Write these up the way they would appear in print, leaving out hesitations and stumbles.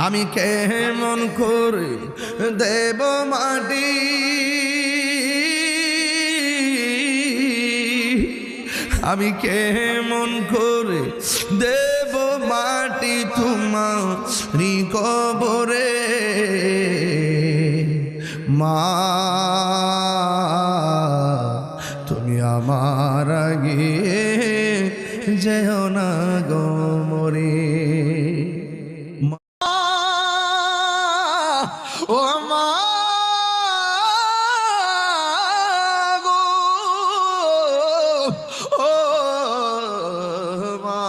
আমি কেমন করে দেব মাটি, আমি কেমন করে দেব মাটি তোমারি কবরে। মা তুমি আমার আগে যেও না গো মরে। ও মা গো, ও মা।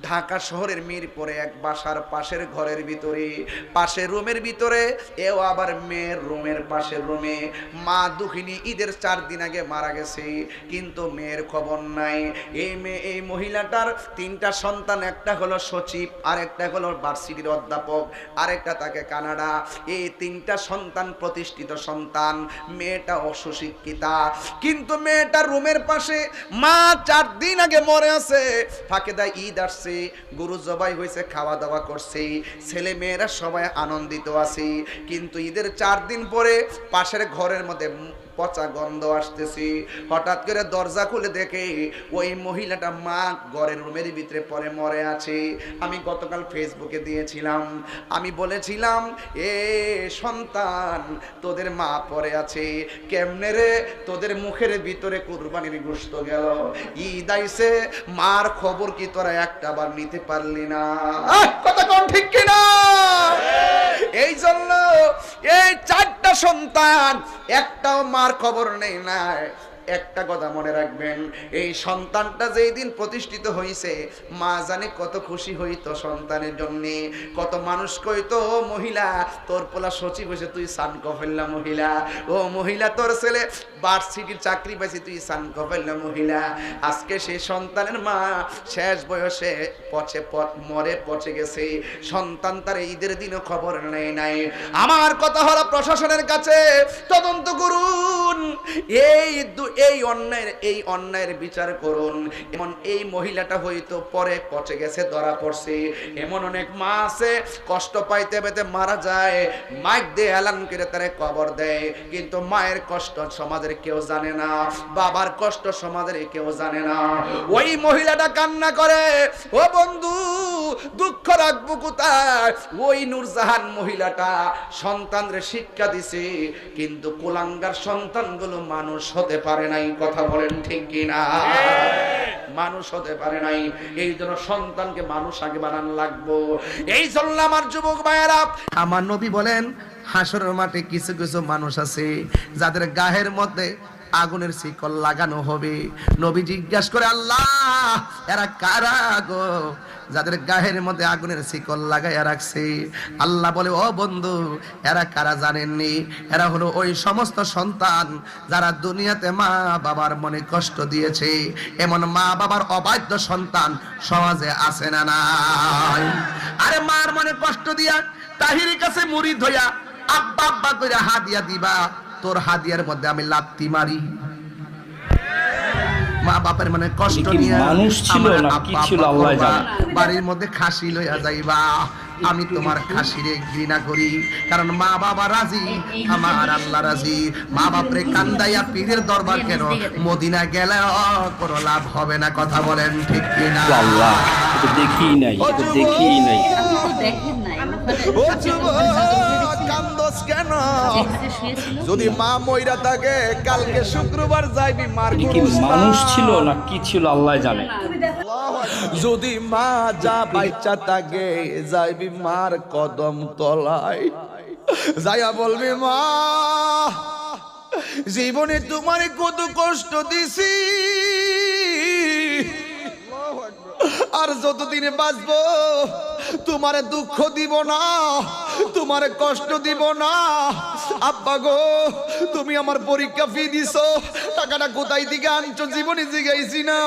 ঢাকা শহরের মিরপুরে এক বাসার পাশের ঘরের ভিতরে, পাশের রুমের ভিতরে, এও আবার মেয়ের রুমের পাশের রুমে। মা দুঃখিনী, ঈদের 4 দিন আগে মারা গেছে, কিন্তু মেয়ের খবর নাই। এই মহিলাটার 3টা সন্তান, একটা হলো সচিব, আর একটা হলো ভার্সিটির অধ্যাপক, আরেকটা তাকে কানাডা। এই 3টা সন্তান প্রতিষ্ঠিত সন্তান, মেয়েটা অসুশিক্ষিতা। কিন্তু মেয়েটার রুমের পাশে মা 4 দিন আগে মরে আছে, ফাঁকে দেয় ঈদ আসছে, গরু জবাই হয়েছে, খাওয়া দাওয়া করছে, ছেলে মেয়েরা সবাই আনন্দিত আছে। কিন্তু ঈদের 4 দিন পরে পাশের ঘরের মধ্যে পচা গন্ধ আসতেছে। হঠাৎ করে দরজা খুলে দেখে ওই মহিলাটা মা ঘরের রুমের ভিতরে পরে মরে আছে। আমি গতকাল ফেসবুকে দিয়েছিলাম, আমি বলেছিলাম এ সন্তান তোদের মা পরে আছে কেমনে রে, তোদের মুখের ভিতরে কুরবানির গোশত গেল, ঈদ আইছে, মার খবর কি তোরা একটা বার নিতে পারলি না? কথা কোন ঠিক কিনা? এই জন্য এই 4টা সন্তান, একটাও মার খবর নেই না। একটা কথা মনে রাখবেন, এই সন্তানটা যেই দিন প্রতিষ্ঠিত হয়েছে, মা জানে কত খুশি হইতো সন্তানের জন্য। কত মানুষ কইতো, মহিলা তোর পোলা সচিব হয়েছে, তুই সান কফেল্লা মহিলা, ও মহিলা তোর ছেলে ভার্সিটির চাকরি পাইছে, তুই সান কফেল্লা মহিলা। আজকে সেই সন্তানের মা শেষ বয়সে পচে গেছে, সন্তান তার ঈদের দিনও খবর নেই নাই। আমার কথা হলো প্রশাসনের কাছে তদন্ত করুন, এই অন্যায়ের বিচার করুন। এমন এই মহিলাটা হয়তো পরে পচে গেছে, ধরা পড়ছে। এমন অনেক মা আছে কষ্ট পাইতে পাইতে মারা যায়, মাইক দিয়ে এলান করে তারে কবর দেয়, কিন্তু মায়ের কষ্ট সমাজের কেউ জানে না, বাবার কষ্ট সমাজের কেউ জানে না। ওই মহিলাটা কান্না করে, ও বন্ধু দুঃখ রাখবো কোথায়? ওই নূরজাহান মহিলাটা সন্তানরে শিক্ষা দিছে, কিন্তু কুলাঙ্গার সন্তানগুলো মানুষ হতে পারে নাই। কথা বলেন ঠিক কিনা? মানুষ হতে পারে নাই। এই জন্য সন্তানকে মানুষ আগে বানানো লাগবো। এই জন্য আমার যুবক ভাইয়েরা, আমার নবী বলেন, হাসরের মাঠে কিছু কিছু মানুষ আছে যাদের গায়ের মধ্যে আগুনের শিকল লাগানো হবে। নবী জিজ্ঞাসা করে, আল্লাহ এরা কারা গো যাদের গায়ের মধ্যে আগুনের শিকল লাগাইয়া রাখছে? আল্লাহ বলে, ও বন্ধু, এরা কারা জানেননি? এরা হলো ওই সমস্ত সন্তান যারা দুনিয়াতে মা বাবার মনে কষ্ট দিয়েছে। এমন মা বাবার অবাধ্য সন্তান সমাজে আছে না নাই? আরে মার মনে কষ্ট দিয়া তাহিরের কাছে মুরিদ হইয়া আব্বা আব্বা করে হাদিয়া দিবা, তোর হাদিয়ার মধ্যে আমি লাত্তি মারি। মা বাপের মানে কষ্ট নিয়ে মানুষ ছিল না কি ছিল আল্লাহ জানে, বাড়ির মধ্যে খাসি লইয়া যাইবা। আমি তোমার খাসিরে ঘৃণা করি, কারণ মা বাবা রাজি, আমার আল্লাহ রাজি। মা বাপরে কান্দাইয়া পীরের দরবার কেন, মদিনা গেলে কোনো লাভ হবে না। কথা বলেন ঠিক কিনা? আল্লাহ এটা দেখি নাই, এটা দেখি নাই। ও যুবক কান্দোস কেন? যদি মা মইরা থাকে, কালকে শুক্রবার যাইবি মার কি মানুষ ছিল না কি ছিল আল্লাহ জানে। যদি মা যা বাচ্চা থাকে, যাইবি মার কদম তলায়, যাইয়া বলবি, মা জীবনে তোমার কত কষ্ট দিছি, আর যতদিনে বাঁচবো তোমারে দুঃখ দিব না, তোমারে কষ্ট দিব না। আব্বা গো, তুমি আমার পরীক্ষা ফি দিছো, টাকাটা কোথায় থেকে আনছো জীবনে জিগাইছি না।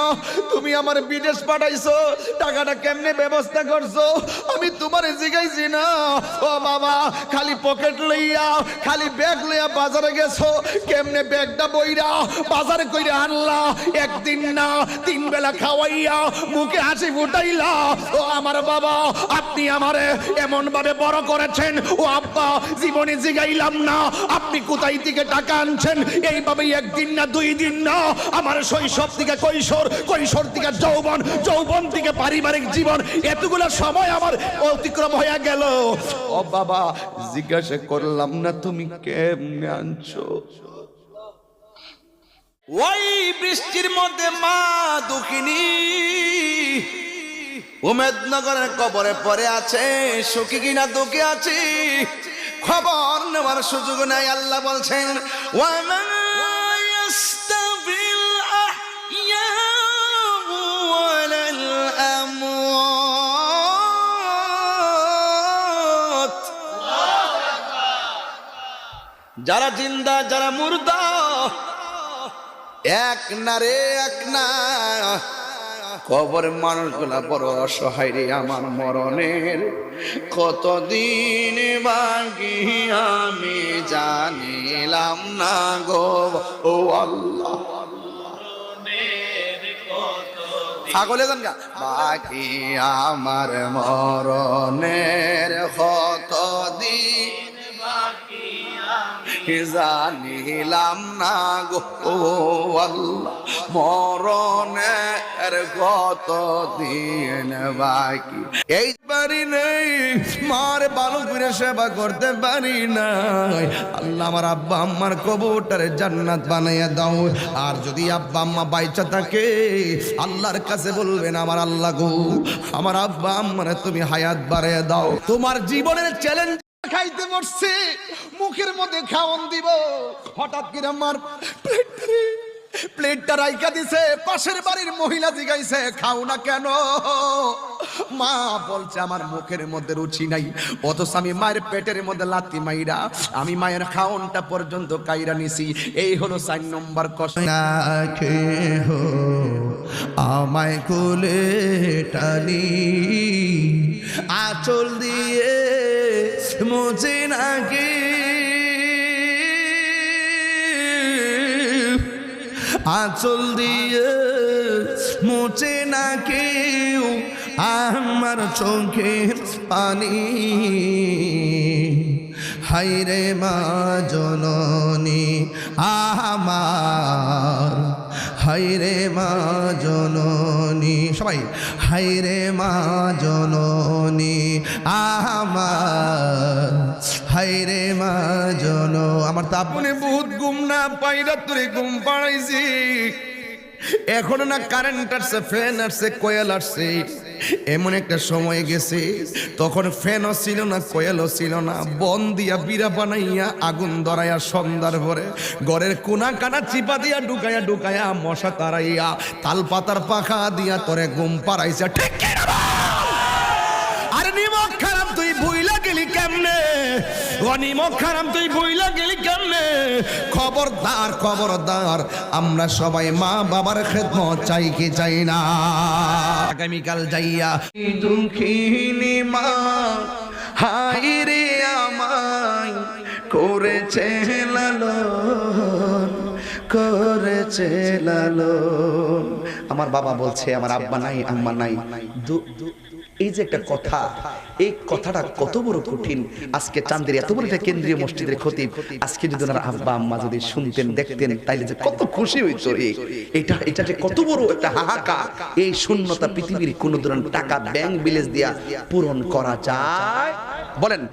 তুমি আমার বিদেশ পাঠাইছো, টাকাটা কেমনে ব্যবস্থা করছো আমি তোমারে জিগাইছি না। ও বাবা, খালি পকেট লইয়া, খালি ব্যাগ লইয়া বাজারে গেছো, কেমনে ব্যাগটা বইরা বাজারে কইরা আনলা, একদিন না 3 বেলা খাওয়াইয়া মুখে হাসি ফুটাইলা। ও আমার বাবা, আপনি আমারে এমন ভাবে বড় করেছেন, ও আব্বা জীবনে জিগাইলাম না আপনি কোথায় থেকে টাকা আনছেন। এইভাবেই একদিন না দুই দিন না আমার শৈশব থেকে কৈশোর, কৈশোর থেকে যৌবন, যৌবন থেকে পারিবারিক জীবন, এতগুলো সময় আমার অতিক্রম হয়ে গেল। ও বাবা জিজ্ঞাসা করলাম না তুমি কেমনে আনছো। ওই বৃষ্টির মধ্যে মা দুঃখিনী উমেদনগরের কবরে পড়ে আছে, সুখী কিনা দুঃখে আছি খবর নেওয়ার সুযোগ নাই। আল্লাহ বলছেন ওয়ামা ইয়াস্তাবিল আহইয়াউ ওয়ালাল আমওয়াত, যারা জিন্দা যারা মুর্দা এক না রে এক না। কবরের মানুষগুলা বড় অসহায় রে, আমার মরণের কতদিন বাকি আমি জানিলাম না গো ও আল্লাহ। ছাগলে গান গা, বাকি আমার মরণের কতদিন জানিলাম না গো ও আল্লাহ, মরণের কত দিন বাকি। এই পারি নেই মার ভালো করে সেবা করতে পারি নাই। আল্লাহ আমার আব্বা আম্মার কবরটারে জান্নাত বানাইয়া দাও। আর যদি আব্বা আম্মা বাইচা থাকে আল্লাহর কাছে বলবেন আমার আল্লাহ গো আমার আব্বা আম্মারে তুমি হায়াত বাড়াইয়া দাও। তোমার জীবনের চ্যালেঞ্জ খাইতে বসছে, মুখের মধ্যে খাওয়ান দিব, হঠাৎ করে আমার প্লেটটা রাইকা দিছে, পাশের বাড়ির মহিলা জিগাইছে খাও না কেন। মা বলছে আমার মুখের মধ্যে রুচি নাই, অথচ আমি মায়ের পেটের মধ্যে লাথি মাইরা আমি মায়ের খাওনটা পর্যন্ত কাইরা নিছি। এই হলো 4 নম্বর কষ্ট। আমায় কোলে টানি আঁচল দিয়ে মুছে নাকি, আঁচল দিয়ে মুছে না কেউ আমার চোখের পানি। হায়রে মা জননী আমার, হায়রে মা জননী, সবাই হায়রে মা জননী আমার, হায়রে মা জন। আমার তো আপনি বহুত ঘুম না পাইরা তোরে ঘুম পাড়াইছি, এখন না কারেন্ট আসছে, ফ্যান আসছে, কোয়েল আসছে, এমন একটা সময় গেছে তখন ফ্যানও ছিল না, কোয়েলও ছিল না, বন দিয়া বিড়া বানাইয়া আগুন ধরাইয়া সন্ধ্যার ভরে ঘরের কোনা কানা চিপা দিয়া ঢুকাইয়া ঢুকাইয়া মশা তাড়াইয়া তাল পাতার পাখা দিয়া তোরে ঘুম পাড়াইছে। ঠিক কিনা? আরে নিমক খারাপ তুই ভুইলা গেলি কেমনে, নিমক খারাপ তুই ভুইলা গেলি কেমনে। খবরদার খবরদার, আমরা সবাই মা বাবার খেদমত চাই কি চাই না। আগামীকাল যাইয়া দুঃখিনী মা হায় রে আমায় করেছে লালন, করেছে লালন। আমার বাবা বলছে আমার আব্বা নাই আম্মা নাই, এই যে একটা কথা, এই কথাটা কত বড় কঠিন। আজকে চাঁদের এত বড় একটা কেন্দ্রীয় মসজিদের খতিব, আজকে যদি ওনার আব্বা আম্মা যদি শুনতেন দেখতেন তাইলে যে কত খুশি হইতো। এটা যে কত বড় একটা হাহাকার। এই শূন্যতা পৃথিবীর কোন ধরনের টাকা ব্যাংক ব্যালেন্স দিয়া পূরণ করা যায়? বলেন।